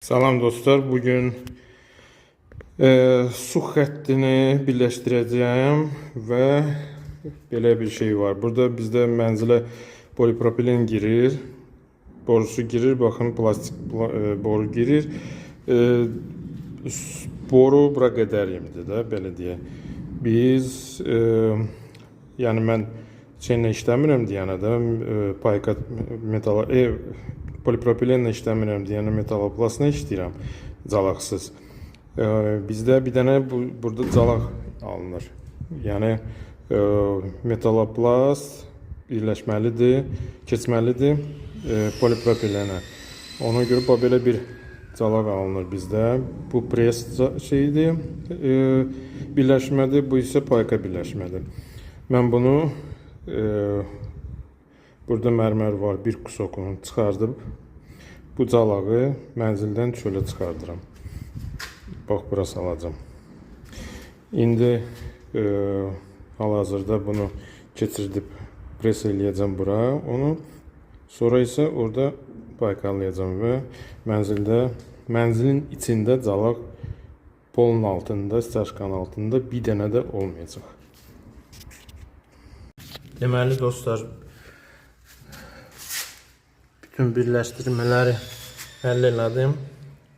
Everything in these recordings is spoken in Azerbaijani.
Salam dostlar, bugün su xəttini birləşdirəcəyim və belə bir şey var. Burada bizdə mənzilə polipropilen girir, borusu girir, baxın plastik boru girir. Boru bura qədərimdir də, belə deyək. Biz, yəni mən şeylə işləmirəm deyənə də, payka metala, polipropilenlə işləmirəm deyənə metaloplastla işləyirəm, calaqsız. Bizdə bir dənə burada calaq alınır. Yəni metaloplast birləşməlidir, keçməlidir polipropilenə. Ona görə belə bir calaq alınır bizdə. Bu pres şeydir, birləşmədir, bu isə payka birləşmədir. Mən bunu burada mərmər var, bir kusokunu çıxardıb bu calağı mənzildən çölə çıxardıram. Bax, bura salacam. İndi hal-hazırda bunu keçirdib pres eləyəcəm bura onu. Sonra isə orada paykalayacam və mənzilin içində calaq polun altında, stəşkanın altında bir dənə də olmayacaq. Deməli dostlar, bütün birləşdirmələri həll elədim.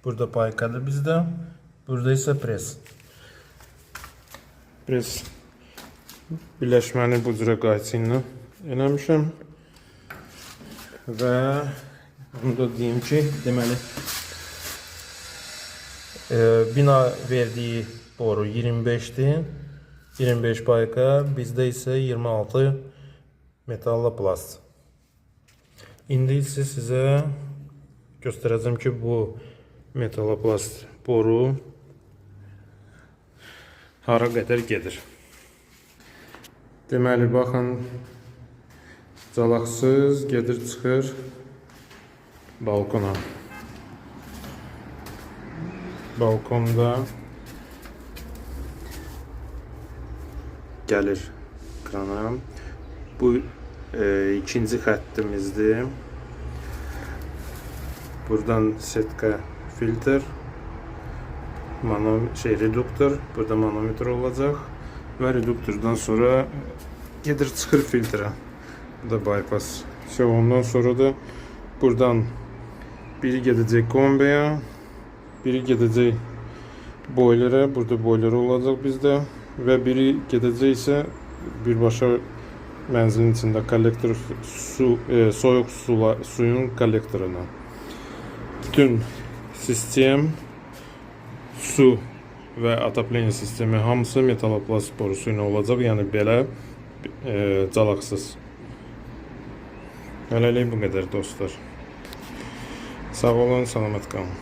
Burada paykadır bizdə. Burada isə pres. Pres birləşməni bu cürə qayçı ilə eləmişəm. Və onu da deyim ki, deməli bina verdiyi boru 25'dir. 25 payka, bizdə isə 26 metaloplast. İndi isə sizə göstərəcəm ki, bu metaloplast boru hara qədər gedir. Deməli, baxın, calaqsız gedir, çıxır balkona. Balkonda gəlir krana. Bu ikinci xəttimizdir. Buradan setka filtr, reduktor, burada manometr olacaq və reduktordan sonra gedir, çıxır filtrə. Bu da bypass. Ondan sonra da buradan biri gedəcək kombiyə, biri gedəcək boilerə, burada boiler olacaq bizdə və biri gedəcək isə birbaşa mənzilin içində kollektor soyuq suyun kollektoruna. Bütün sistem, su və atapleniya sistemi hamısı metaloplast borusu ilə olacaq, yəni belə calaqsız. Hələlik bu qədər dostlar. Sağ olun, salamat qalın.